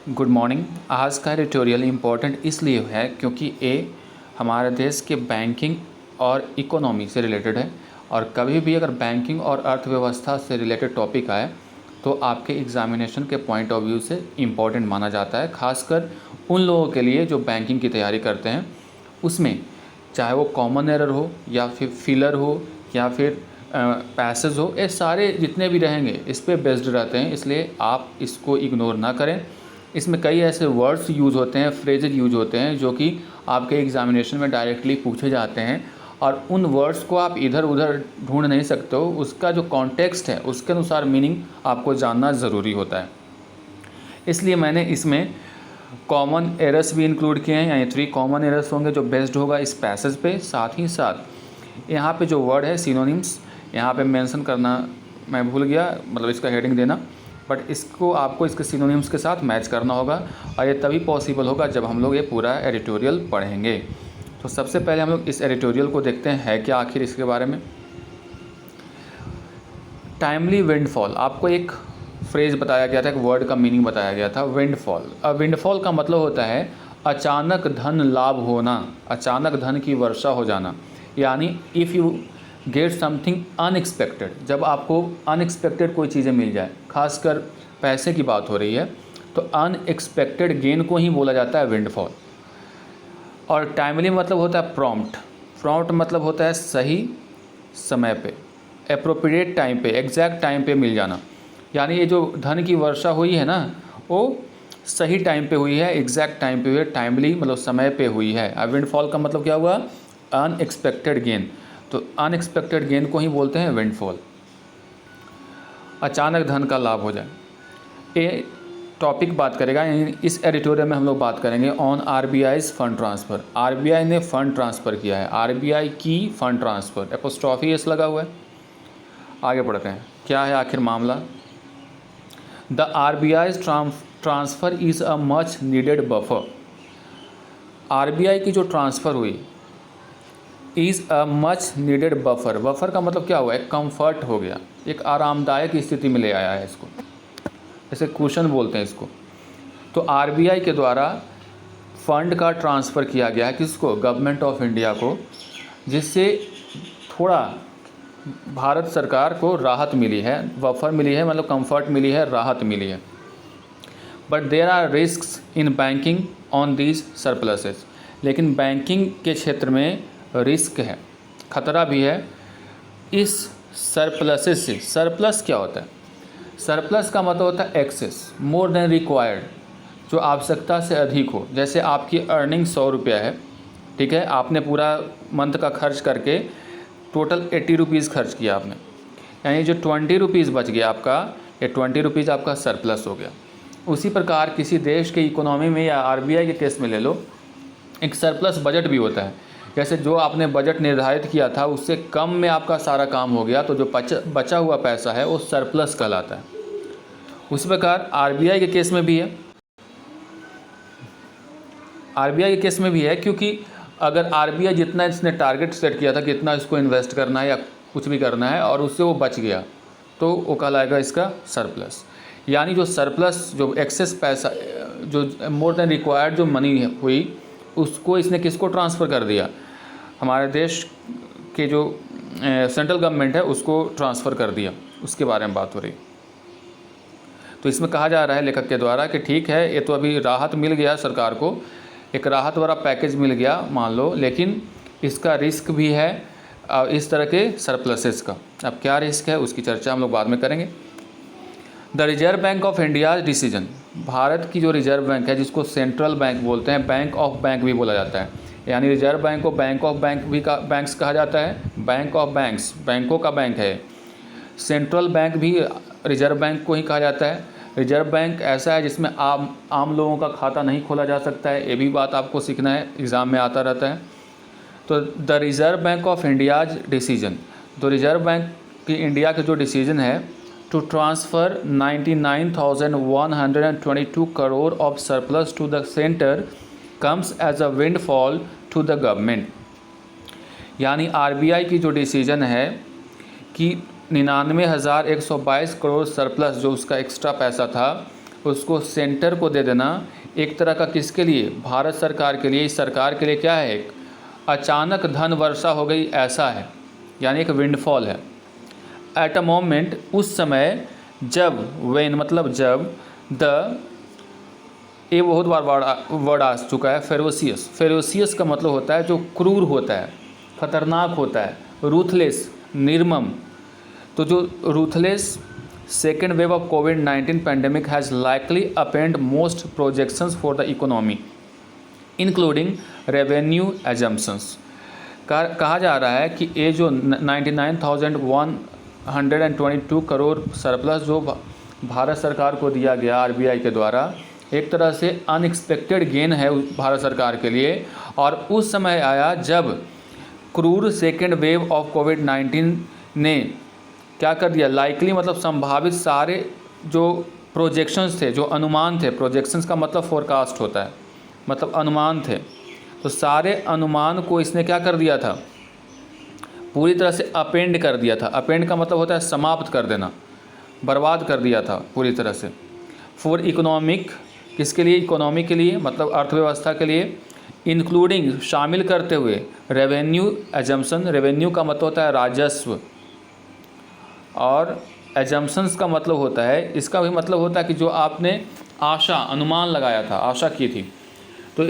Good morning. आज का editorial important इसलिए है क्योंकि ये हमारे देश के बैंकिंग और इकोनॉमी से रिलेटेड है, और कभी भी अगर बैंकिंग और अर्थव्यवस्था से रिलेटेड टॉपिक आए तो आपके एग्जामिनेशन के पॉइंट ऑफ व्यू से इम्पॉर्टेंट माना जाता है, खासकर उन लोगों के लिए जो बैंकिंग की तैयारी करते हैं। उसमें चाहे वो कॉमन एरर हो या फिर फिलर हो या फिर पैसेज हो, ये सारे जितने भी रहेंगे इस पे बेस्ड रहते हैं, इसलिए आप इसको इग्नोर ना करें। इसमें कई ऐसे वर्ड्स यूज़ होते हैं, फ्रेजेज यूज होते हैं जो कि आपके एग्जामिनेशन में डायरेक्टली पूछे जाते हैं, और उन वर्ड्स को आप इधर उधर ढूंढ नहीं सकते हो। उसका जो कॉन्टेक्स्ट है उसके अनुसार मीनिंग आपको जानना ज़रूरी होता है। इसलिए मैंने इसमें कॉमन एरर्स भी इंक्लूड किए हैं, यानी 3 कॉमन एरर्स होंगे जो बेस्ड होगा इस पैसेज पे। साथ ही साथ यहाँ पे जो वर्ड है सिनोनिम्स, यहाँ पे मेंशन करना मैं भूल गया, मतलब इसका हेडिंग देना, बट इसको आपको इसके सिनोनिम्स के साथ मैच करना होगा, और ये तभी पॉसिबल होगा जब हम लोग ये पूरा एडिटोरियल पढ़ेंगे। तो सबसे पहले हम लोग इस एडिटोरियल को देखते हैं है क्या आखिर इसके बारे में। टाइमली विंडफॉल, आपको एक फ्रेज बताया गया था, एक वर्ड का मीनिंग बताया गया था, विंडफॉल। अब विंडफॉल का मतलब होता है अचानक धन लाभ होना, अचानक धन की वर्षा हो जाना, यानी if you get something unexpected, जब आपको अनएक्सपेक्टेड कोई चीज़ें मिल जाए, खासकर पैसे की बात हो रही है तो अनएक्सपेक्टेड गेन को ही बोला जाता है विंडफॉल। और टाइमली मतलब होता है प्रॉम्प्ट, प्रॉम्प्ट मतलब होता है सही समय पे, एप्रोप्रिएट टाइम पे, एग्जैक्ट टाइम पे मिल जाना। यानी ये जो धन की वर्षा हुई है ना, वो सही टाइम पे हुई है, एग्जैक्ट टाइम पे हुई है, टाइमली मतलब समय पे हुई है। अब विंडफॉल का मतलब क्या हुआ, अनएक्सपेक्टेड गेन, तो अनएक्सपेक्टेड गेन को ही बोलते हैं विंडफॉल। अचानक धन का लाभ हो जाए, ये टॉपिक बात करेगा। इस एडिटोरियल में हम लोग बात करेंगे ऑन आरबीआईज फंड ट्रांसफ़र। आरबीआई ने फ़ंड ट्रांसफ़र किया है, आरबीआई की फ़ंड ट्रांसफ़र, एपोस्ट्रॉफी एस लगा हुआ है। आगे बढ़ते हैं, क्या है आखिर मामला। The RBI's transfer is a much needed buffer. RBI की जो ट्रांसफ़र हुई is a much needed buffer, buffer का मतलब क्या हुआ, एक कंफर्ट हो गया, एक आरामदायक स्थिति में ले आया है इसको, जैसे कुशन बोलते हैं इसको। तो आरबीआई के द्वारा फंड का ट्रांसफ़र किया गया है किसको, गवर्नमेंट ऑफ इंडिया को, जिससे थोड़ा भारत सरकार को राहत मिली है, बफर मिली है, मतलब कंफर्ट मिली है, राहत मिली है। But there are risks in banking on these surpluses, लेकिन बैंकिंग के क्षेत्र में रिस्क है, खतरा भी है इस सरप्लसेस से। सरप्लस क्या होता है, सरप्लस का मतलब होता है एक्सेस, मोर देन रिक्वायर्ड, जो आवश्यकता से अधिक हो। जैसे आपकी अर्निंग 100 रुपया है, ठीक है, आपने पूरा मंथ का खर्च करके टोटल 80 रुपीज़ खर्च किया आपने, यानी जो 20 रुपीज़ बच गया आपका, ये 20 रुपीज़ आपका सरप्लस हो गया। उसी प्रकार किसी देश के इकोनॉमी में या आरबीआई के केस में ले लो, एक सरप्लस बजट भी होता है। जैसे जो आपने बजट निर्धारित किया था उससे कम में आपका सारा काम हो गया, तो जो बचा हुआ पैसा है वो सरप्लस कहलाता है। उसी प्रकार आरबीआई के केस में भी है, आरबीआई के केस में भी है, क्योंकि अगर आरबीआई जितना इसने टारगेट सेट किया था कि इतना इसको इन्वेस्ट करना है या कुछ भी करना है और उससे वो बच गया, तो वो कहलाएगा इसका सरप्लस। यानी जो सरप्लस, जो एक्सेस पैसा, जो मोर देन रिक्वायर्ड जो मनी हुई, उसको इसने किसको ट्रांसफ़र कर दिया, हमारे देश के जो सेंट्रल गवर्नमेंट है उसको ट्रांसफ़र कर दिया, उसके बारे में बात हो रही। तो इसमें कहा जा रहा है लेखक के द्वारा कि ठीक है, ये तो अभी राहत मिल गया सरकार को, एक राहत वाला पैकेज मिल गया मान लो, लेकिन इसका रिस्क भी है इस तरह के सरप्लसेस का। अब क्या रिस्क है उसकी चर्चा हम लोग बाद में करेंगे। The Reserve Bank of India decision, Bharat की जो रिजर्व बैंक है जिसको सेंट्रल बैंक बोलते हैं, बैंक ऑफ बैंक भी बोला जाता है, यानी रिजर्व बैंक को बैंक ऑफ बैंक भी बैंक्स कहा जाता है, बैंक ऑफ बैंक्स बैंकों का बैंक है। सेंट्रल बैंक भी रिजर्व बैंक को ही कहा जाता है। रिजर्व बैंक ऐसा है जिसमें आम लोगों का खाता नहीं खोला जा सकता है, ये भी बात आपको सीखना है, एग्ज़ाम में आता रहता है। तो the reserve bank of India's decision, तो रिज़र्व बैंक की इंडिया के जो डिसीजन है to transfer 99,122 crore of surplus to the centre comes as a windfall to the government. यानी आरबीआई की जो डिसीजन है कि 99,122 करोड़ सरप्लस जो उसका एक्स्ट्रा पैसा था उसको सेंटर को दे देना एक तरह का किसके लिए, भारत सरकार के लिए। इस सरकार के लिए क्या है, एक अचानक धन वर्षा हो गई ऐसा है, यानी एक विंडफॉल है। एट अ मोमेंट, उस समय, जब, वेन मतलब जब, द, ये बहुत बार वर्ड आ चुका है, फेरोसियस। फेरोसियस का मतलब होता है जो क्रूर होता है, खतरनाक होता है, रूथलेस, निर्मम। तो जो ruthless second wave of covid pandemic has likely append most projections for the economy including revenue assumptions. कहा जा रहा है कि ये जो 99,122 करोड़ सरप्लस जो भारत सरकार को दिया गया आरबीआई के द्वारा, एक तरह से अनएक्सपेक्टेड गेन है भारत सरकार के लिए। और उस समय आया जब क्रूर सेकेंड वेव ऑफ कोविड-19 ने क्या कर दिया, लाइकली मतलब संभावित सारे जो प्रोजेक्शंस थे, जो अनुमान थे, प्रोजेक्शंस का मतलब फोरकास्ट होता है, मतलब अनुमान थे, तो सारे अनुमान को इसने क्या कर दिया था, पूरी तरह से अपेंड कर दिया था। अपेंड का मतलब होता है समाप्त कर देना, बर्बाद कर दिया था पूरी तरह से। फॉर इकोनॉमिक, किसके लिए, इकोनॉमी के लिए, मतलब अर्थव्यवस्था के लिए, इंक्लूडिंग शामिल करते हुए रेवेन्यू एजम्पशन। रेवेन्यू का मतलब होता है राजस्व, और एजम्पशंस का मतलब होता है, इसका भी मतलब होता है कि जो आपने आशा, अनुमान लगाया था, आशा की थी, तो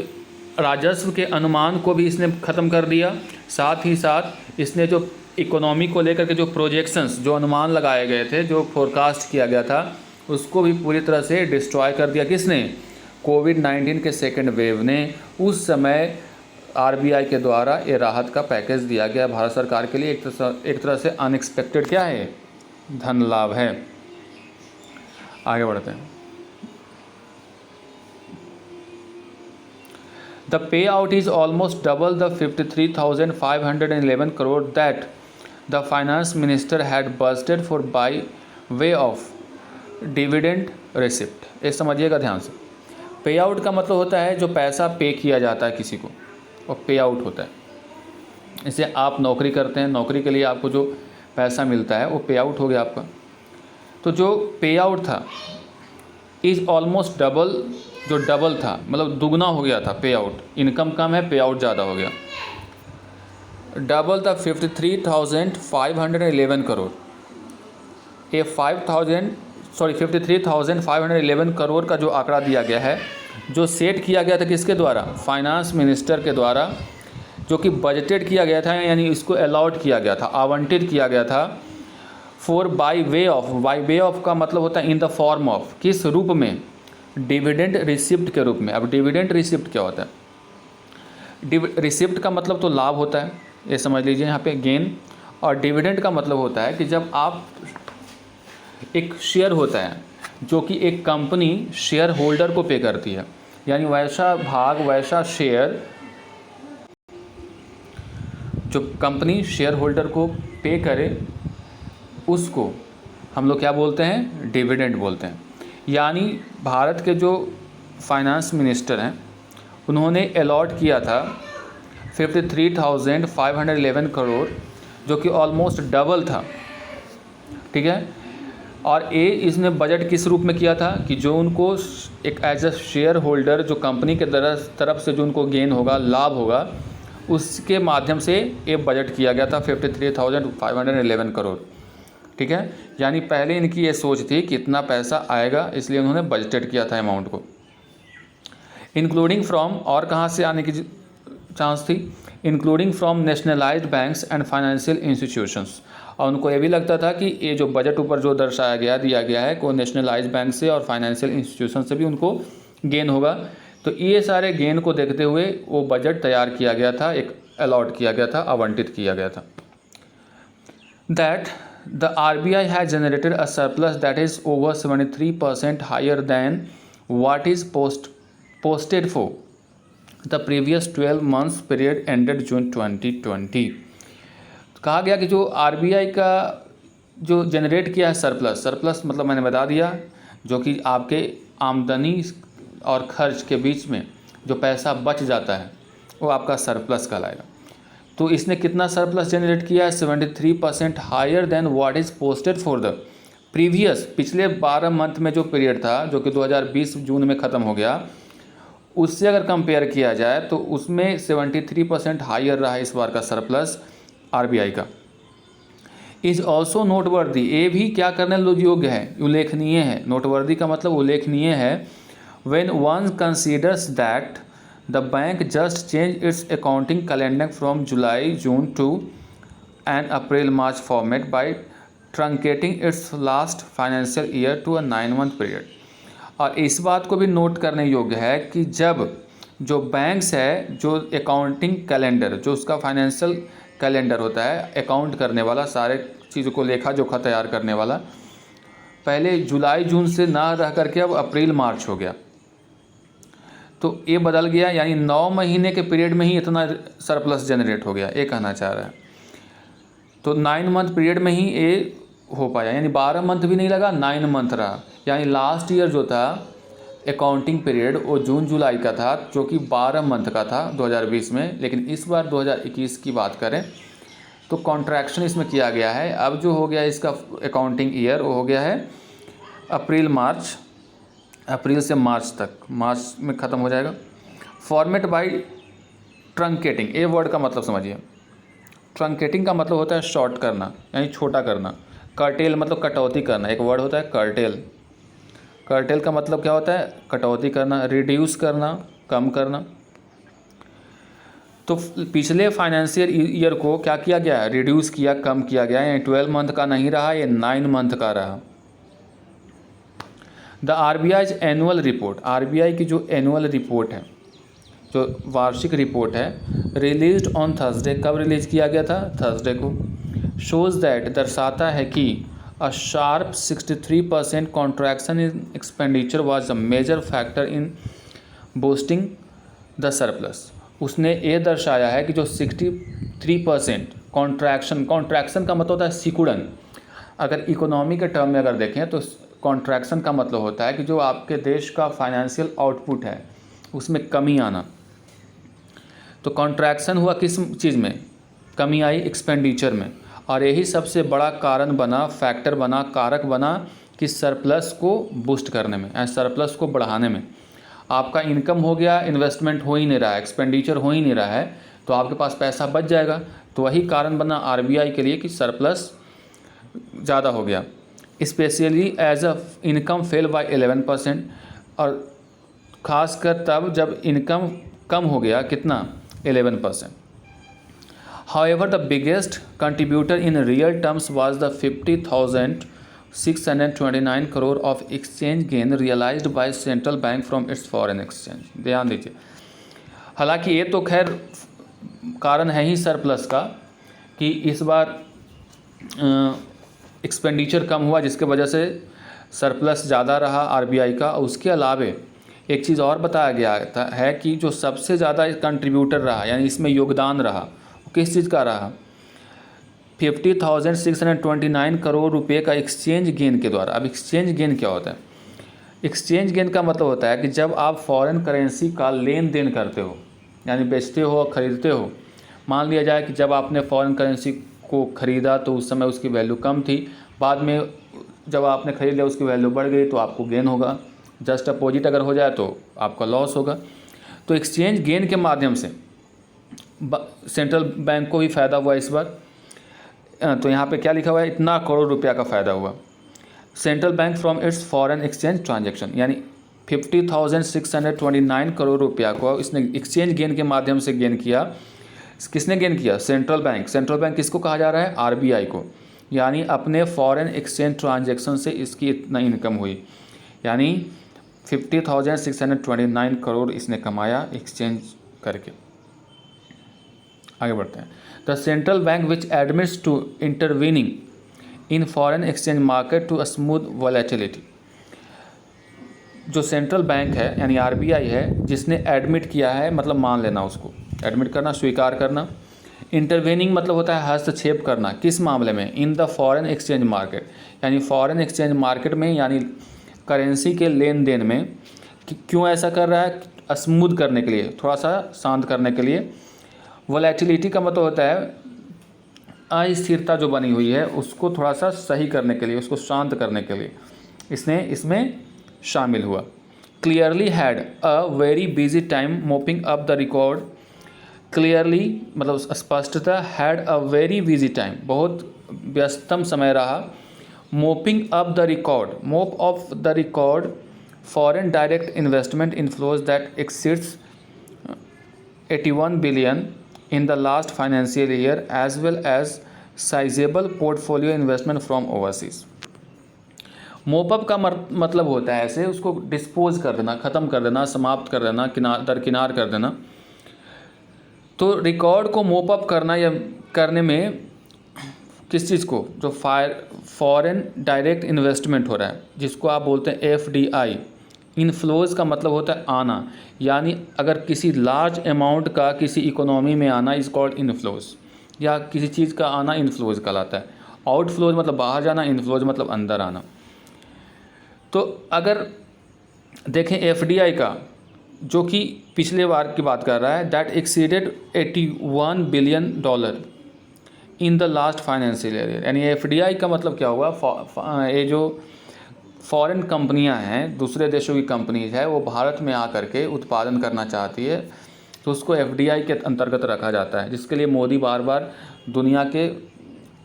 राजस्व के अनुमान को भी इसने ख़त्म कर दिया। साथ ही साथ इसने जो इकोनॉमी को लेकर के जो प्रोजेक्शंस, जो अनुमान लगाए गए थे, जो फोरकास्ट किया गया था, उसको भी पूरी तरह से डिस्ट्रॉय कर दिया। किसने, कोविड-19 के सेकेंड वेव ने। उस समय आरबीआई के द्वारा ये राहत का पैकेज दिया गया भारत सरकार के लिए। एक तरह से अनएक्सपेक्टेड क्या है, धन लाभ है। आगे बढ़ते हैं। The pay out is almost double the 53,511 crore that the finance minister had budgeted for by way of dividend receipt. ये समझिएगा ध्यान से। पे आउट का मतलब होता है जो पैसा पे किया जाता है किसी को, और पे आउट होता है। जैसे आप नौकरी करते हैं, नौकरी के लिए आपको जो पैसा मिलता है वो पे आउट हो गया आपका। तो जो पे आउट था इज़ ऑलमोस्ट डबल, जो डबल था मतलब दुगना हो गया था पे आउट। इनकम कम है, पे आउट ज़्यादा हो गया। Double the 53,511 crore. ये 53,511 करोड़ का जो आंकड़ा दिया गया है, जो सेट किया गया था किसके द्वारा, फाइनेंस मिनिस्टर के द्वारा, जो कि बजटेड किया गया था, यानी इसको अलॉट किया गया था, आवंटित किया गया था। For by way of, by way of का मतलब होता है इन द फॉर्म ऑफ, किस रूप में, डिविडेंड रिसिप्ट के रूप में। अब डिविडेंड रिसिप्ट क्या होता है, रिसिप्ट का मतलब तो लाभ होता है, ये समझ लीजिए यहाँ पे गेन। और डिविडेंड का मतलब होता है कि जब आप, एक शेयर होता है जो कि एक कंपनी शेयर होल्डर को पे करती है, यानी वैसा भाग, वैसा शेयर जो कंपनी शेयर होल्डर को पे करे, उसको हम लोग क्या बोलते हैं, डिविडेंड बोलते हैं। यानी भारत के जो फाइनेंस मिनिस्टर हैं, उन्होंने अलॉट किया था 53,511 करोड़, जो कि ऑलमोस्ट डबल था, ठीक है। और ये इसने बजट किस रूप में किया था कि जो उनको एक एज अ शेयर होल्डर, जो कंपनी के तरफ से जो उनको गेन होगा, लाभ होगा, उसके माध्यम से ये बजट किया गया था 53,511 करोड़, ठीक है। यानी पहले इनकी ये सोच थी कि इतना पैसा आएगा, इसलिए उन्होंने बजटेड किया था अमाउंट को। इंक्लूडिंग फ्रॉम, और कहाँ से आने की चांस थी, including from nationalised banks and financial institutions. और उनको ये भी लगता था कि ये जो बजट ऊपर जो दर्शाया गया, दिया गया है, को नेशनलाइज्ड बैंक से और फाइनेंशियल इंस्टीट्यूशन से भी उनको गेन होगा। तो ये सारे गेन को देखते हुए वो बजट तैयार किया गया था, एक अलॉट किया गया था, आवंटित किया गया था। That the RBI has generated a surplus that is over 73% higher than what is posted for the previous 12 months period ended June 2020। कहा गया कि जो RBI का जो जनरेट किया है सरप्लस, सरप्लस मतलब मैंने बता दिया, जो कि आपके आमदनी और खर्च के बीच में जो पैसा बच जाता है वो आपका सरप्लस कहलाएगा। तो इसने कितना सरप्लस जनरेट किया है, 73% higher than what is posted for the previous पिछले 12 मंथ में जो पीरियड था, जो कि 2020 जून में ख़त्म हो गया, उससे अगर कंपेयर किया जाए तो उसमें 73% हाइयर रहा इस बार का सरप्लस आरबीआई का। इज ऑल्सो नोटवर्दी, ये भी क्या करने योग्य है, उल्लेखनीय है। नोटवर्दी का मतलब उल्लेखनीय है। When one considers that the bank just change its accounting calendar from July June to an April March format by truncating its last financial year to a 9 month period. और इस बात को भी नोट करने योग्य है कि जब जो बैंक्स है, जो अकाउंटिंग कैलेंडर, जो उसका फाइनेंशियल कैलेंडर होता है, अकाउंट करने वाला, सारे चीज़ों को लेखा जोखा तैयार करने वाला, पहले जुलाई जून से ना रह करके अब अप्रैल मार्च हो गया, तो ये बदल गया। यानी 9 महीने के पीरियड में ही इतना सरप्लस जनरेट हो गया, ये कहना चाह रहा है। तो 9 मंथ पीरियड में ही ये हो पाया, यानी 12 मंथ भी नहीं लगा, 9 मंथ रहा। यानी लास्ट ईयर जो था अकाउंटिंग पीरियड वो जून जुलाई का था, जो कि 12 मंथ का था 2020 में। लेकिन इस बार 2021 की बात करें तो कॉन्ट्रैक्शन इसमें किया गया है। अब जो हो गया इसका अकाउंटिंग ईयर, वो हो गया है अप्रैल मार्च, अप्रैल से मार्च तक, मार्च में ख़त्म हो जाएगा। फॉर्मेट बाय ट्रंकेटिंग, ये वर्ड का मतलब समझिए। ट्रंकेटिंग का मतलब होता है शॉर्ट करना, यानी छोटा करना। कर्टेल मतलब कटौती करना, एक वर्ड होता है कर्टेल। कर्टेल का मतलब क्या होता है, कटौती करना, रिड्यूस करना, कम करना। तो पिछले फाइनेंशियल ईयर को क्या किया गया है, रिड्यूस किया, कम किया गया है। 12 मंथ का नहीं रहा, ये 9 मंथ का रहा। The RBI annual report, RBI की जो एनुअल रिपोर्ट है, जो वार्षिक रिपोर्ट है, रिलीज्ड ऑन थर्सडे, कब रिलीज किया गया था, थर्सडे को, शोज़ दैट, दर्शाता है कि a sharp 63% contraction in expenditure was a major factor in boosting the surplus. उसने ये दर्शाया है कि जो 63% कॉन्ट्रैक्शन, कॉन्ट्रैक्शन का मतलब होता है सिकुड़न। अगर इकोनॉमी के टर्म में अगर देखें तो कॉन्ट्रैक्शन का मतलब होता है कि जो आपके देश का फाइनेंशियल आउटपुट है उसमें कमी आना। तो कॉन्ट्रैक्शन हुआ किस चीज़ में, कमी आई एक्सपेंडिचर में, और यही सबसे बड़ा कारण बना, फैक्टर बना, कारक बना कि सरप्लस को बूस्ट करने में, सरप्लस को बढ़ाने में। आपका इनकम हो गया, इन्वेस्टमेंट हो ही नहीं रहा है, एक्सपेंडिचर हो ही नहीं रहा है, तो आपके पास पैसा बच जाएगा। तो वही कारण बना आरबीआई के लिए कि सरप्लस ज़्यादा हो गया, specially as a income fell by 11%, और ख़ासकर तब जब इनकम कम हो गया, कितना, 11%। However, the biggest contributor in real terms was the 50,629 crore of exchange gain realized by central bank from its foreign exchange। ध्यान दीजिए, हालांकि ये तो खैर कारण है ही सरप्लस का कि इस बार एक्सपेंडिचर कम हुआ, जिसके वजह से सरप्लस ज़्यादा रहा आरबीआई का। उसके अलावे एक चीज़ और बताया गया है कि जो सबसे ज़्यादा कंट्रीब्यूटर रहा, यानी इसमें योगदान रहा, किस चीज़ का रहा, 50,629 करोड़ रुपए का एक्सचेंज गेन के द्वारा। अब एक्सचेंज गेन क्या होता है, एक्सचेंज गेन का मतलब होता है कि जब आप फॉरेन करेंसी का लेन देन करते हो, यानी बेचते हो और ख़रीदते हो। मान लिया जाए कि जब आपने फॉरेन करेंसी को ख़रीदा तो उस समय उसकी वैल्यू कम थी, बाद में जब आपने ख़रीद लिया उसकी वैल्यू बढ़ गई, तो आपको गेन होगा। जस्ट अपोजिट अगर हो जाए तो आपका लॉस होगा। तो एक्सचेंज गेन के माध्यम से सेंट्रल बैंक को भी फ़ायदा हुआ इस बार। तो यहाँ पे क्या लिखा हुआ है, इतना करोड़ रुपया का फ़ायदा हुआ central bank from its foreign exchange transaction, यानी 50,629 करोड़ रुपया को इसने एक्सचेंज गेन के माध्यम से गेन किया। किसने गेन किया, सेंट्रल बैंक। सेंट्रल बैंक किसको कहा जा रहा है, आरबीआई को। यानी अपने फॉरेन एक्सचेंज ट्रांजैक्शन से इसकी इतना इनकम हुई, यानी 50,629 करोड़ इसने कमाया एक्सचेंज करके। आगे बढ़ते हैं। The central bank which admits to intervening in foreign exchange market to smooth volatility. जो सेंट्रल बैंक है यानी आरबीआई है, जिसने एडमिट किया है, मतलब मान लेना, उसको एडमिट करना, स्वीकार करना। इंटरवीनिंग मतलब होता है हस्तक्षेप करना, किस मामले में, in the foreign exchange market, यानी फॉरेन एक्सचेंज मार्केट में, यानी करेंसी के लेन देन में। क्यों ऐसा कर रहा है, स्मूथ करने के लिए, थोड़ा सा शांत करने के लिए। वोलेटिलिटी का मतलब होता है अस्थिरता जो बनी हुई है उसको थोड़ा सा सही करने के लिए, उसको शांत करने के लिए इसने इसमें शामिल हुआ। Clearly had a very busy time mopping up the record. Clearly मतलब स्पष्टता, had a very busy time बहुत व्यस्तम समय रहा। मोपिंग अप द रिकॉर्ड, मोप of the record foreign direct investment inflows that exceeds 81 billion in the last financial year as well as sizable portfolio investment from overseas। Mop-up का मतलब होता है ऐसे उसको डिस्पोज कर देना, ख़त्म कर देना, समाप्त कर देना, दरकिनार कर देना। तो रिकॉर्ड को मोपअप करना या करने में किस चीज़ को, जो फॉरेन डायरेक्ट इन्वेस्टमेंट हो रहा है जिसको आप बोलते हैं FDI। इनफ्लोज का मतलब होता है आना, यानी अगर किसी लार्ज अमाउंट का किसी इकोनॉमी में आना इज कॉल्ड इनफ्लोज, या किसी चीज़ का आना इनफ्लोज कहलाता है। आउटफ्लोज मतलब बाहर जाना, इनफ्लोज मतलब अंदर आना। तो अगर देखें FDI का, जो कि पिछले बार की बात कर रहा है, that exceeded 81 billion dollar in the last financial year. यानी FDI का मतलब क्या हुआ, ये जो फॉरेन कंपनियां हैं, दूसरे देशों की कंपनीज है, वो भारत में आकर के उत्पादन करना चाहती है तो उसको FDI के अंतर्गत रखा जाता है, जिसके लिए मोदी बार बार दुनिया के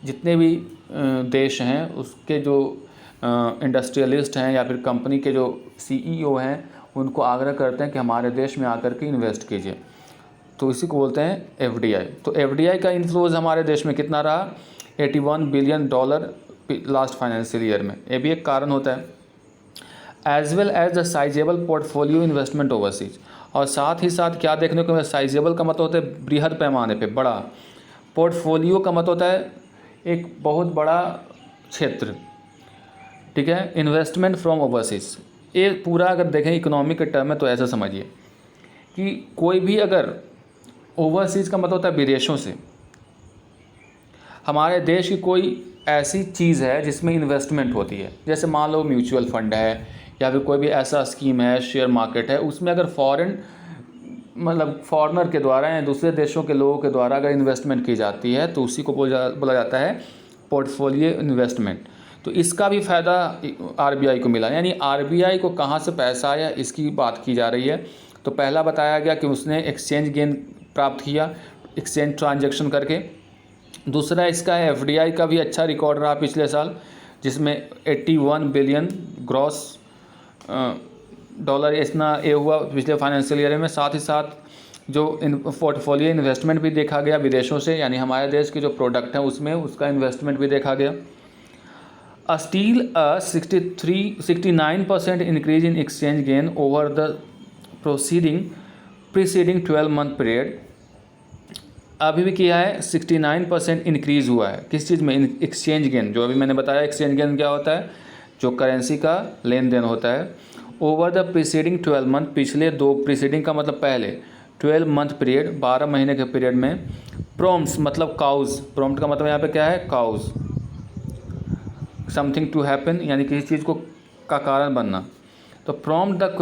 जितने भी देश हैं उसके जो इंडस्ट्रियलिस्ट हैं या फिर कंपनी के जो CEO हैं उनको आग्रह करते हैं कि हमारे देश में आकर के इन्वेस्ट कीजिए। तो इसी को बोलते हैं FDI। तो FDI का इन्फ्लोज हमारे देश में कितना रहा, 81 billion dollar last financial year में। ये भी एक कारण होता है। As well as the sizeable portfolio investment overseas, और साथ ही साथ क्या देखने को मिला, साइजेबल का मतलब होता है बृहद पैमाने पे, बड़ा। पोर्टफोलियो का मतलब होता है एक बहुत बड़ा क्षेत्र, ठीक है। इन्वेस्टमेंट फ्रॉम ओवरसीज, ये पूरा अगर देखें इकोनॉमी के टर्म में तो ऐसा समझिए कि कोई भी अगर ओवरसीज़ का मतलब होता है विदेशों से, हमारे देश की कोई ऐसी चीज़ है जिसमें इन्वेस्टमेंट होती है, जैसे मान लो म्यूचुअल फंड है या फिर कोई भी ऐसा स्कीम है, शेयर मार्केट है, उसमें अगर फॉरेनर के द्वारा या दूसरे देशों के लोगों के द्वारा अगर इन्वेस्टमेंट की जाती है तो उसी को बोला जाता है पोर्टफोलियो इन्वेस्टमेंट। तो इसका भी फ़ायदा RBI को मिला। यानी RBI को कहाँ से पैसा आया इसकी बात की जा रही है। तो पहला बताया गया कि उसने एक्सचेंज गेन प्राप्त किया एक्सचेंज ट्रांजैक्शन करके। दूसरा इसका FDI का भी अच्छा रिकॉर्ड रहा पिछले साल, जिसमें 81 बिलियन ग्रॉस डॉलर इतना ये हुआ पिछले फाइनेंशियल ईयर में। साथ ही साथ जो पोर्टफोलियो इन्वेस्टमेंट भी देखा गया विदेशों से, यानी हमारे देश के जो प्रोडक्ट हैं उसमें उसका इन्वेस्टमेंट भी देखा गया। Steel 69% increase in exchange gain over the preceding 12 month period. अभी भी किया है 69% इंक्रीज़ हुआ है किस चीज़ में, एक्सचेंज गेन। जो अभी मैंने बताया एक्सचेंज गेन क्या होता है, जो करेंसी का लेन देन होता है। ओवर द प्रीसीडिंग 12 मंथ, पिछले दो, प्रीसीडिंग का मतलब पहले, 12 मंथ पीरियड, 12 महीने के पीरियड में। प्रॉम्प्ट्स मतलब काउज, प्रॉम्प्ट का मतलब यहाँ पे क्या है, काउज, समथिंग टू हैपन, यानी किसी चीज़ को का कारण बनना। तो prompt the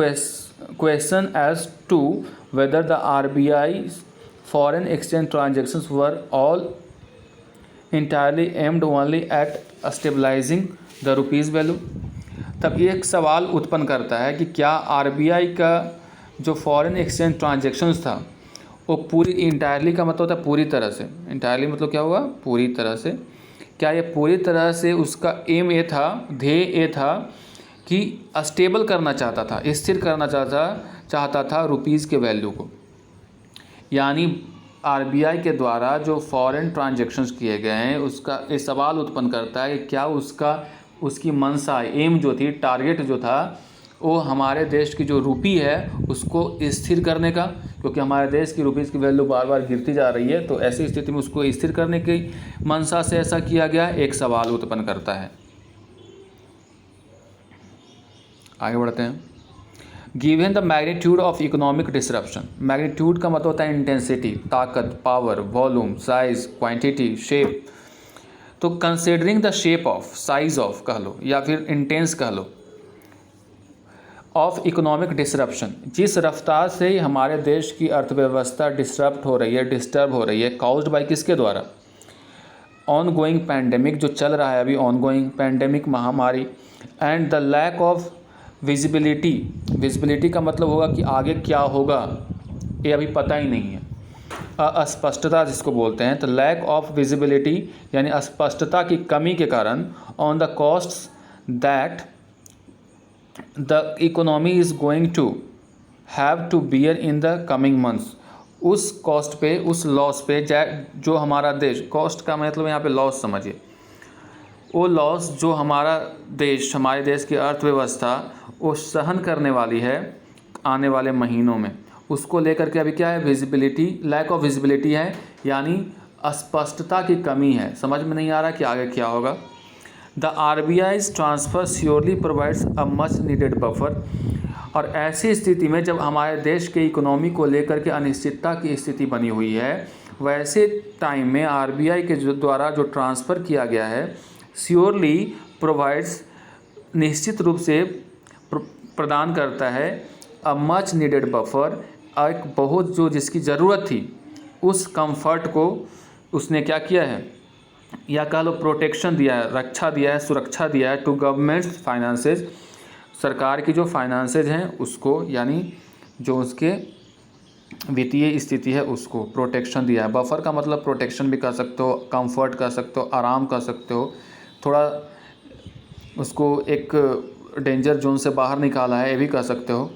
question as to whether the RBI foreign exchange transactions were all entirely aimed only at stabilizing the rupees value। तब ये एक सवाल उत्पन्न करता है कि क्या RBI का जो फॉरेन एक्सचेंज ट्रांजैक्शंस था वो पूरी, इंटायरली का मतलब होता है पूरी तरह से, इंटायरली मतलब क्या हुआ, पूरी तरह से। क्या ये पूरी तरह से उसका एम ये था, ध्येय ये था कि स्टेबल करना चाहता था, स्थिर करना चाहता था रुपीज़ के वैल्यू को। यानी RBI के द्वारा जो फॉरेन ट्रांजैक्शंस किए गए हैं उसका ये सवाल उत्पन्न करता है कि क्या उसकी मंशा, एम जो थी, टारगेट जो था, वो हमारे देश की जो रुपी है उसको स्थिर करने का, क्योंकि हमारे देश की रुपीज़ की वैल्यू बार बार गिरती जा रही है। तो ऐसी स्थिति में उसको स्थिर करने की मंशा से ऐसा किया गया, एक सवाल उत्पन्न करता है। आगे बढ़ते हैं। Given the magnitude of economic disruption, magnitude का मतलब होता है इंटेंसिटी, ताकत, power, volume, size, quantity, shape. तो considering the shape of, size of कह लो या फिर इंटेंस कह लो, ऑफ इकोनॉमिक डिसरप्शन, जिस रफ्तार से हमारे देश की अर्थव्यवस्था डिस्टर्ब हो रही है, काउज्ड बाय किसके द्वारा, ऑन गोइंग पैंडेमिक, जो चल रहा है अभी ऑन गोइंग पैंडेमिक महामारी, and the lack of visibility, visibility का मतलब होगा कि आगे क्या होगा ये अभी पता ही नहीं है, अस्पष्टता जिसको बोलते हैं, तो लैक ऑफ विजिबिलिटी यानी अस्पष्टता की कमी के कारण, on the costs that the economy is going to have to bear in the coming months, उस कॉस्ट पे, उस लॉस पे जो हमारा देश, कॉस्ट का मतलब यहाँ पे लॉस समझिए, वो लॉस जो हमारा देश, हमारे देश की अर्थव्यवस्था वो सहन करने वाली है आने वाले महीनों में, उसको लेकर के अभी क्या है, विजिबिलिटी, लैक ऑफ विजिबिलिटी है, यानी अस्पष्टता की कमी है, समझ में नहीं आ रहा कि आगे क्या होगा। The RBI's transfer surely provides a much needed buffer, और ऐसी स्थिति में जब हमारे देश के इकोनॉमी को लेकर के अनिश्चितता की स्थिति बनी हुई है, वैसे टाइम में RBI के द्वारा जो ट्रांसफ़र किया गया है, श्योरली प्रोवाइड्स, निश्चित रूप से प्रदान करता है, अ मच नीडेड बफर, एक बहुत जो जिसकी ज़रूरत थी उस कंफर्ट को उसने क्या किया है, या कह लो प्रोटेक्शन दिया है, रक्षा दिया है, सुरक्षा दिया है, टू गवर्नमेंट्स फाइनेंसेस, सरकार की जो फाइनेंसेज हैं उसको, यानी जो उसके वित्तीय स्थिति है उसको प्रोटेक्शन दिया है। बफर का मतलब प्रोटेक्शन भी कर सकते हो, कंफर्ट कर सकते हो, आराम कर सकते हो, थोड़ा उसको एक डेंजर जोन से बाहर निकाला है ये भी कह सकते हो।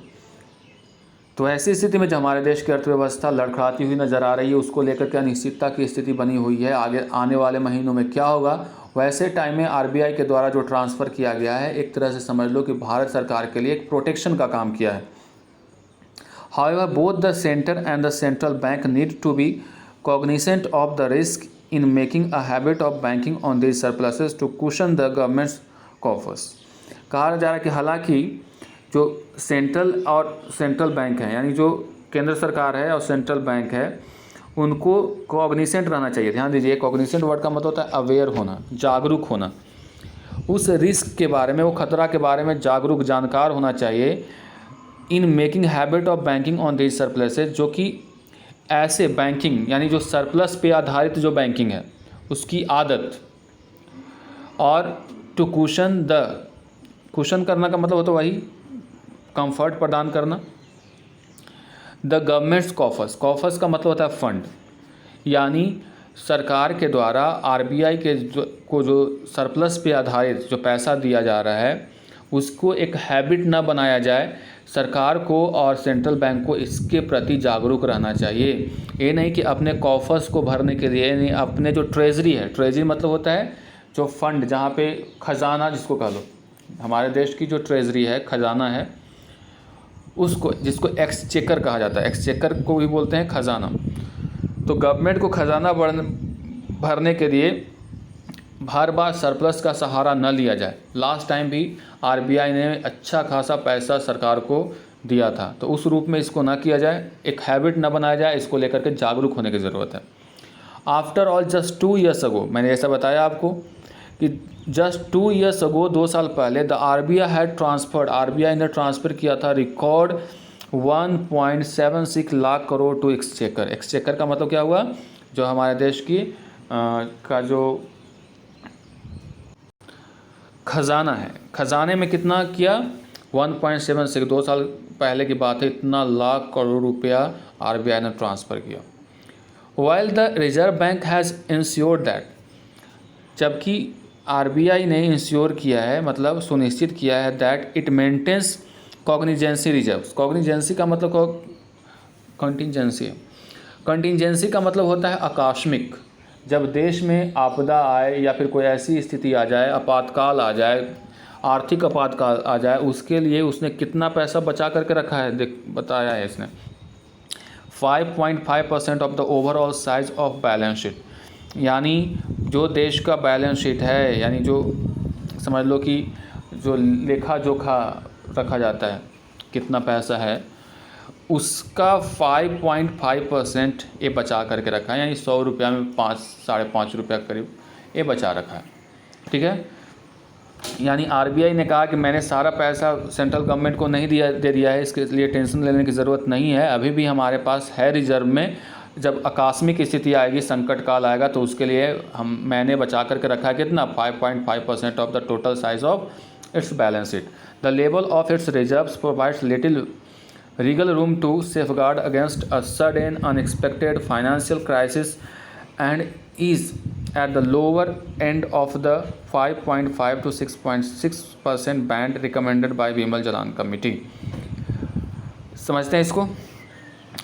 तो ऐसी स्थिति में जो हमारे देश की अर्थव्यवस्था लड़खड़ाती हुई नज़र आ रही है, उसको लेकर के अनिश्चितता की स्थिति बनी हुई है, आगे आने वाले महीनों में क्या होगा, वैसे टाइम में RBI के द्वारा जो ट्रांसफ़र किया गया है, एक तरह से समझ लो कि भारत सरकार के लिए एक प्रोटेक्शन का काम किया है। However, both the center and the central bank need to be cognizant of the risk in making a habit of banking on these surpluses to cushion the government's coffers। कहा जा रहा है कि हालांकि जो सेंट्रल बैंक है, यानी जो केंद्र सरकार है और सेंट्रल बैंक है, उनको कॉग्निसेंट रहना चाहिए। ध्यान दीजिए, कॉग्निसेंट वर्ड का मतलब होता है अवेयर होना, जागरूक होना, उस रिस्क के बारे में, वो खतरा के बारे में जागरूक, जानकार होना चाहिए। In making habit of banking on this surpluses, जो कि ऐसे बैंकिंग यानी जो सरप्लस पे आधारित जो बैंकिंग है उसकी आदत, और टू कुशन करना का मतलब होता है वही कंफर्ट प्रदान करना। द गवर्नमेंट्स कॉफर्स का मतलब होता है फंड, यानी सरकार के द्वारा RBI के जो सरप्लस पे आधारित जो पैसा दिया जा रहा है उसको एक हैबिट ना बनाया जाए। सरकार को और सेंट्रल बैंक को इसके प्रति जागरूक रहना चाहिए। ये नहीं कि अपने कॉफर्स को भरने के लिए, नहीं, अपने जो ट्रेजरी है, ट्रेजरी मतलब होता है जो फंड, जहाँ पे खजाना जिसको कह लो, हमारे देश की जो ट्रेजरी है, खजाना है, उसको, जिसको एक्सचेकर कहा जाता है, एक्सचेकर को भी बोलते हैं खजाना। तो गवर्नमेंट को खजाना भरने के लिए हर बार सरप्लस का सहारा न लिया जाए। लास्ट टाइम भी RBI ने अच्छा खासा पैसा सरकार को दिया था, तो उस रूप में इसको ना किया जाए, एक हैबिट ना बनाया जाए, इसको लेकर के जागरूक होने की ज़रूरत है। आफ्टर ऑल जस्ट 2 years अगो, मैंने ऐसा बताया आपको कि जस्ट 2 years अगो, 2 साल पहले, the RBI had transferred, RBI ने ट्रांसफ़र किया था record 1.76 lakh crore to exchequer. Exchequer का मतलब क्या हुआ, जो हमारे देश की का जो खजाना है, खजाने में कितना किया, 1.76, 2 साल पहले की बात है, इतना लाख करोड़ रुपया RBI ने ट्रांसफ़र किया। While the Reserve bank has insured that, जबकि RBI ने इंश्योर किया है, मतलब सुनिश्चित किया है, दैट इट मेंटेन्स कॉग्निजेंसी रिजर्व्स। कॉग्निजेंसी का मतलब कंटिजेंसी है, कंटिजेंसी का मतलब होता है आकस्मिक, जब देश में आपदा आए या फिर कोई ऐसी स्थिति आ जाए, आपातकाल आ जाए, आर्थिक आपातकाल आ जाए, उसके लिए उसने कितना पैसा बचा करके रखा है, बताया है इसने 5.5% of the overall size of balance sheet. यानी जो देश का बैलेंस शीट है, यानी जो समझ लो कि जो लेखा जोखा रखा जाता है कितना पैसा है, उसका 5.5% ये बचा करके रखा है, यानी 100 रुपया में 5-5.5 रुपया करीब ये बचा रखा है। ठीक है, यानी RBI ने कहा कि मैंने सारा पैसा सेंट्रल गवर्नमेंट को नहीं दे दिया है, इसके लिए टेंशन लेने की ज़रूरत नहीं है, अभी भी हमारे पास है रिजर्व में जब आकस्मिक स्थिति आएगी, संकट काल आएगा, तो उसके लिए मैंने बचा करके रखा है कितना 5.5% of the total size of its balance sheet. The level of its reserves provides little wiggle room to safeguard against a sudden unexpected financial crisis and is at the lower end of the 5.5 to 6.6% band recommended by Bimal Jalan committee. समझते हैं इसको।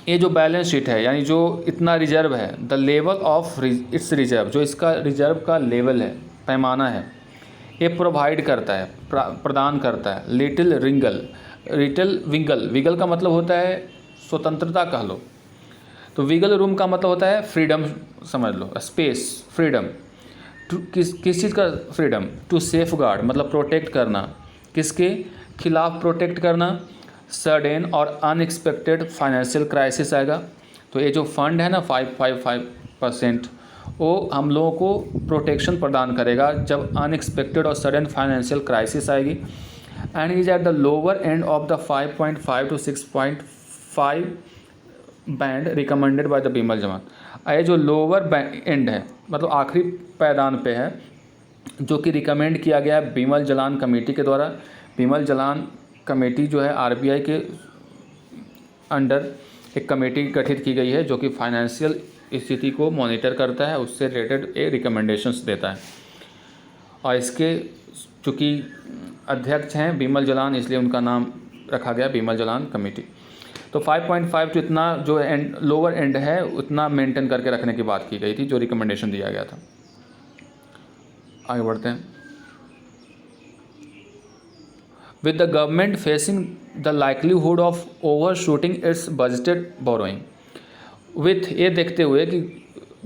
ये जो balance sheet है, यानी जो इतना reserve है, the level of it's reserve, जो इसका रिजर्व का लेवल है, पैमाना है, ये प्रोवाइड करता है, प्रदान करता है लिटिल विंगल। विगल का मतलब होता है स्वतंत्रता कह लो, तो विगल रूम का मतलब होता है फ्रीडम, समझ लो, स्पेस, फ्रीडम। टू किस चीज़ का फ्रीडम? टू सेफ गार्ड मतलब प्रोटेक्ट करना, किसके खिलाफ प्रोटेक्ट करना? सडन और अनएक्सपेक्टेड फाइनेंशियल क्राइसिस आएगा, तो ये जो फंड है ना 5.5%, वो हम लोगों को प्रोटेक्शन प्रदान करेगा जब अनएक्सपेक्टेड और सडन फाइनेंशियल क्राइसिस आएगी। And is at the lower end of the 5.5 to 6.5 band recommended by the Bimal Jalan. ये जो लोअर एंड है मतलब आखिरी पैदान पे है, जो कि रिकमेंड किया गया है बीमल जलान कमेटी के द्वारा। बीमल जलान कमेटी जो है आरबीआई के अंडर एक कमेटी गठित की गई है, जो कि फाइनेंशियल स्थिति को मॉनिटर करता है, उससे रिलेटेड एक रिकमेंडेशंस देता है। और इसके चूँकि अध्यक्ष हैं बीमल जलान, इसलिए उनका नाम रखा गया बीमल जलान कमेटी। तो 5.5 जो इतना जो लोअर एंड है उतना मेंटेन करके रखने की बात की गई थी, जो रिकमेंडेशन दिया गया था। आगे बढ़ते हैं। With the government facing the likelihood of over shooting it's budgeted borrowing, with ये देखते हुए कि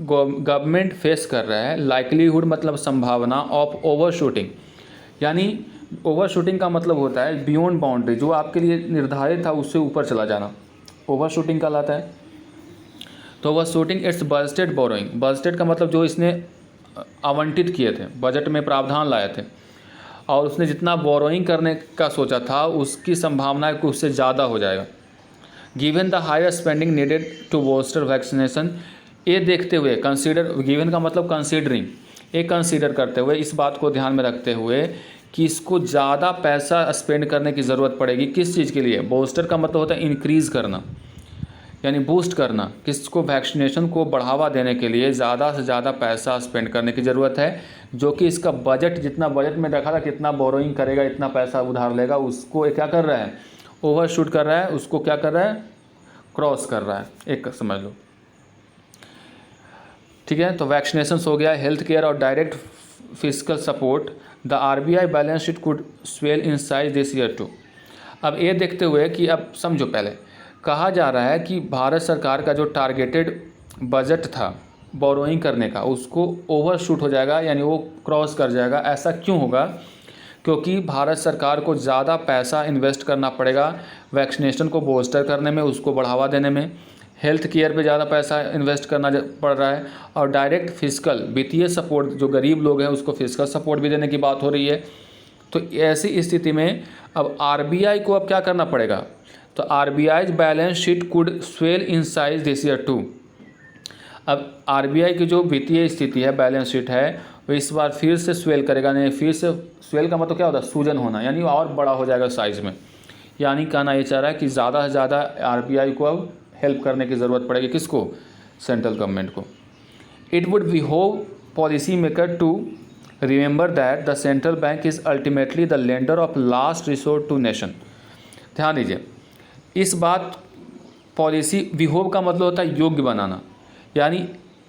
गवर्नमेंट फेस कर रहा है, लाइकलीहुड मतलब संभावना, ऑफ ओवर शूटिंग, यानी ओवर शूटिंग का मतलब होता है बियॉन्ड बाउंड्री, जो आपके लिए निर्धारित था उससे ऊपर चला जाना, ओवर शूटिंग कहलाता है। तो over shooting it's budgeted borrowing, budgeted का मतलब जो इसने आवंटित किए थे, बजट में प्रावधान लाए थे, और उसने जितना बोरोइंग करने का सोचा था उसकी संभावना है कि उससे ज़्यादा हो जाएगा। Given the higher spending needed to booster vaccination, ये देखते हुए, कंसीडर, गिवन का मतलब कंसीडरिंग, ये कंसीडर करते हुए, इस बात को ध्यान में रखते हुए कि इसको ज़्यादा पैसा स्पेंड करने की ज़रूरत पड़ेगी। किस चीज़ के लिए? बूस्टर का मतलब होता है इंक्रीज़ करना, यानी बूस्ट करना, किसको? वैक्सीनेशन को बढ़ावा देने के लिए ज़्यादा से ज़्यादा पैसा स्पेंड करने की ज़रूरत है, जो कि इसका बजट, जितना बजट में रखा था, कितना बोरोइंग करेगा, इतना पैसा उधार लेगा, उसको क्या कर रहा है? ओवर शूट कर रहा है, उसको क्या कर रहा है? क्रॉस कर रहा है, एक समझ लो। ठीक है, तो वैक्सीनेशन हो गया, हेल्थ केयर और direct fiscal support. The RBI balance sheet could swell in size this year too. अब ये देखते हुए कि अब समझो, पहले कहा जा रहा है कि भारत सरकार का जो टारगेटेड बजट था बोरोइंग करने का, उसको ओवर शूट हो जाएगा, यानी वो क्रॉस कर जाएगा। ऐसा क्यों होगा? क्योंकि भारत सरकार को ज़्यादा पैसा इन्वेस्ट करना पड़ेगा वैक्सीनेशन को बूस्टर करने में, उसको बढ़ावा देने में, हेल्थ केयर पे ज़्यादा पैसा इन्वेस्ट करना पड़ रहा है, और डायरेक्ट फिजिकल वित्तीय सपोर्ट, जो गरीब लोग हैं उसको फिजिकल सपोर्ट भी देने की बात हो रही है। तो ऐसी स्थिति में अब आरबीआई को अब क्या करना पड़ेगा? तो RBI balance sheet could swell in size this year too. अब आरबीआई की जो वित्तीय स्थिति है, बैलेंस शीट है, वो इस बार फिर से स्वेल करेगा। नहीं, फिर से स्वेल का मतलब क्या होता है? सूजन होना, यानी और बड़ा हो जाएगा साइज़ में। यानी कहना ये चाह रहा है कि ज़्यादा से ज़्यादा आरबीआई को अब हेल्प करने की ज़रूरत पड़ेगी। किसको? सेंट्रल गवर्नमेंट को। It would behove policy maker to remember that the central bank is ultimately the lender of last resort to nation. ध्यान दीजिए, इस बात, पॉलिसी विहोव का मतलब होता है योग्य बनाना, यानी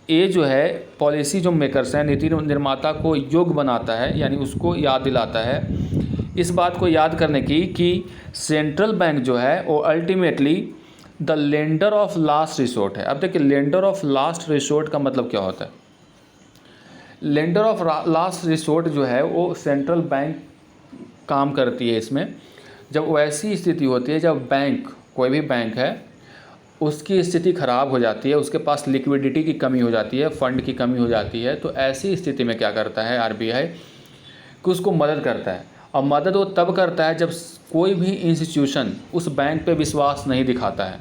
ये जो है पॉलिसी जो मेकर्स हैं, नीति निर्माता को योग्य बनाता है, यानी उसको याद दिलाता है इस बात को याद करने की कि सेंट्रल बैंक जो है वो ultimately the lender of last resort है। अब देखिए, लेंडर ऑफ लास्ट रिसोर्ट का मतलब क्या होता है? लेंडर ऑफ लास्ट रिसोर्ट जो है वो सेंट्रल बैंक काम करती है इसमें। जब वैसी स्थिति होती है, जब बैंक, कोई भी बैंक है, उसकी स्थिति ख़राब हो जाती है, उसके पास लिक्विडिटी की कमी हो जाती है, फंड की कमी हो जाती है, तो ऐसी स्थिति में क्या करता है आरबीआई? कि उसको मदद करता है। और मदद वो तब करता है जब कोई भी इंस्टीट्यूशन उस बैंक पे विश्वास नहीं दिखाता है,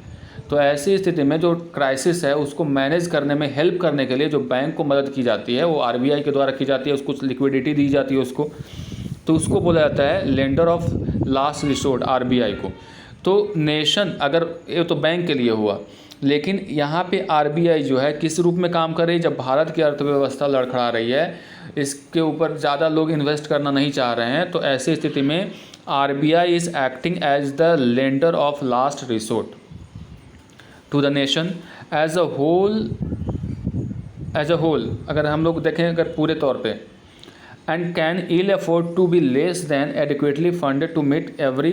तो ऐसी स्थिति में जो क्राइसिस है उसको मैनेज करने में हेल्प करने के लिए जो बैंक को मदद की जाती है वो आरबीआई के द्वारा की जाती है, उसको लिक्विडिटी दी जाती है उसको, तो उसको बोला जाता है lender of last resort RBI को। तो नेशन, अगर ये तो बैंक के लिए हुआ, लेकिन यहाँ पे आरबीआई जो है किस रूप में काम कर रही है, जब भारत की अर्थव्यवस्था लड़खड़ा रही है, इसके ऊपर ज़्यादा लोग इन्वेस्ट करना नहीं चाह रहे हैं, तो ऐसी स्थिति में RBI is acting as the lender of last resort to the nation as a whole. अगर हम लोग देखें अगर पूरे तौर पे, and can ill afford to be less than adequately funded to meet every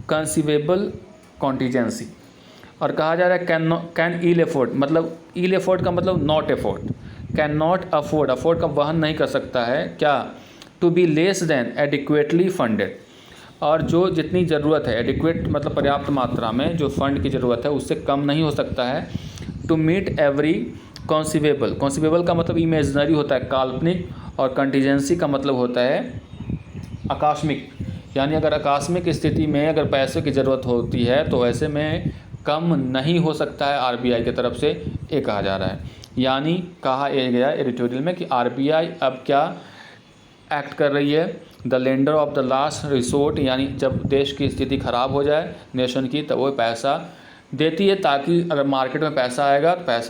conceivable contingency. और कहा जा रहा है कैन इल अफोर्ड, मतलब इल अफोर्ड का मतलब not afford, can not afford, afford का वहन नहीं कर सकता है क्या, to be less than adequately funded, और जो जितनी ज़रूरत है, एडिक्वेट मतलब पर्याप्त मात्रा में जो फंड की ज़रूरत है उससे कम नहीं हो सकता है, टू मीट एवरी कॉन्सीवेबल, कॉन्सीवेबल का मतलब इमेजनरी होता है, काल्पनिक, और कंटीजेंसी का मतलब होता है आकस्मिक, यानी अगर आकस्मिक स्थिति में अगर पैसे की ज़रूरत होती है तो ऐसे में कम नहीं हो सकता है आरबीआई की तरफ से, ये कहा जा रहा है। यानी कहा यह गया एडिटोरियल में कि आरबीआई अब क्या एक्ट कर रही है, the lender of the last resort, यानी जब देश की स्थिति ख़राब हो जाए नेशन की, तब वो पैसा देती है, ताकि अगर मार्केट में पैसा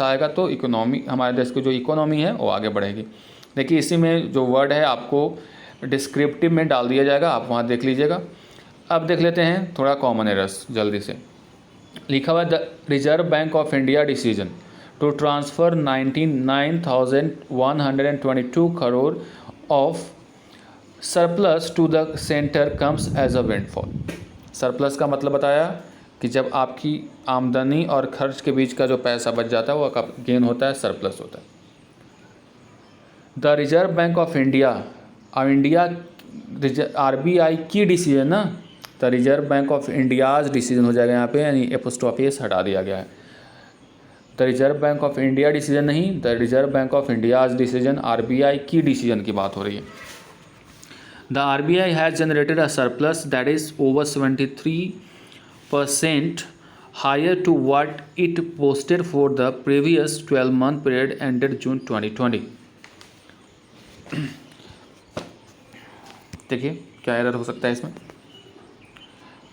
आएगा तो इकोनॉमी, हमारे देश की जो इकोनॉमी है वो आगे बढ़ेगी। देखिए इसी में जो वर्ड है आपको डिस्क्रिप्टिव में डाल दिया जाएगा, आप वहाँ देख लीजिएगा। अब देख लेते हैं थोड़ा कॉमन एरर्स जल्दी से। लिखा हुआ the Reserve Bank of India decision to transfer 99,122 crore of surplus to the centre comes as a windfall. Surplus का मतलब बताया कि जब आपकी आमदनी और खर्च के बीच का जो पैसा बच जाता है वो आपका गेन होता है, सरप्लस होता है। The Reserve Bank of India, अब इंडिया आरबीआई की डिसीजन ना, the Reserve Bank of India's decision हो जाएगा यहाँ पे, यानी एपोस्ट्रोफिस हटा दिया गया है। The Reserve Bank of India decision नहीं, the Reserve Bank of India's decision, RBI की डिसीजन की बात हो रही है। The RBI has generated a surplus that is over 73% higher to what it posted for the previous 12-month period ended June 2020। देखिए क्या error हो सकता है इसमें।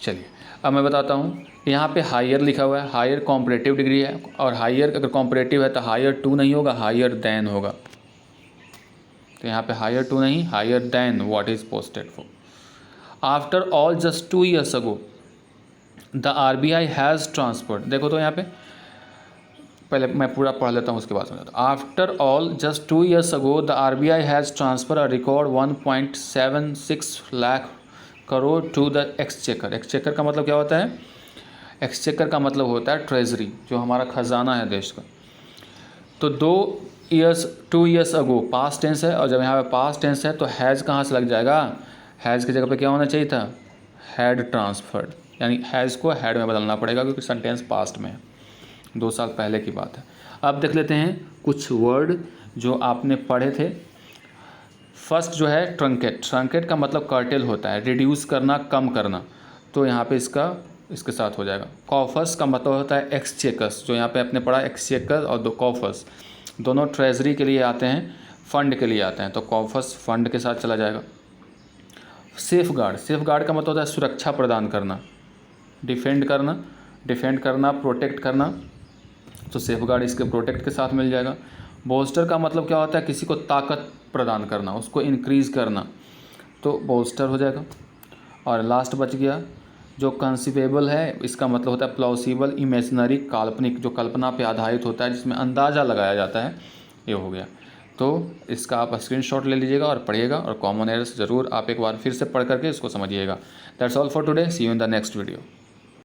चलिए अब मैं बताता हूँ, यहाँ पे हायर लिखा हुआ है, हायर कॉम्परेटिव डिग्री है, और हायर अगर कॉम्परेटिव है तो हायर टू नहीं होगा, हायर देन होगा। तो यहाँ पे हायर टू नहीं, higher than what is posted for. After all just 2 years ago the RBI has transferred, देखो तो यहाँ पे पहले मैं पूरा पढ़ लेता हूँ उसके बाद समझाता हूँ। After all just 2 years ago the RBI has transfer a record 1.76 lakh crore to the exchequer. Exchequer का मतलब क्या होता है, एक्सचेकर का मतलब होता है ट्रेजरी, जो हमारा ख़जाना है देश का। तो 2 years ago पास्ट टेंस है, और जब यहाँ पे पास्ट टेंस है तो हैज़ कहाँ से लग जाएगा, हैज़ की जगह पे क्या होना चाहिए था, हैड ट्रांसफर्ड, यानी हैज़ को हैड में बदलना पड़ेगा क्योंकि सेंटेंस पास्ट में है, 2 साल पहले की बात है। अब देख लेते हैं कुछ वर्ड जो आपने पढ़े थे। फर्स्ट जो है ट्रंकेट, ट्रंकेट का मतलब कर्टेल होता है, रिड्यूस करना, कम करना, तो यहाँ पे इसके साथ हो जाएगा। कॉफस का मतलब होता है एक्सचेकर्स, जो यहाँ पे आपने पढ़ा एक्सचेकर और दो कॉफस दोनों ट्रेजरी के लिए आते हैं, फंड के लिए आते हैं, तो कॉफस फंड के साथ चला जाएगा। सेफ गार्ड, सेफ गार्ड का मतलब होता है सुरक्षा प्रदान करना, डिफेंड करना, प्रोटेक्ट करना, तो सेफ गार्ड इसके प्रोटेक्ट के साथ मिल जाएगा। बोस्टर का मतलब क्या होता है, किसी को ताकत प्रदान करना, उसको इंक्रीज़ करना, तो बोस्टर हो जाएगा। और लास्ट बच गया जो कंसीवेबल है, इसका मतलब होता है प्लॉसिबल, इमेजिनरी, काल्पनिक, जो कल्पना पे आधारित होता है, जिसमें अंदाज़ा लगाया जाता है, ये हो गया। तो इसका आप स्क्रीनशॉट ले लीजिएगा और पढ़िएगा, और कॉमन एरर्स ज़रूर आप एक बार फिर से पढ़ करके इसको समझिएगा। That's all for today, see you in the next video.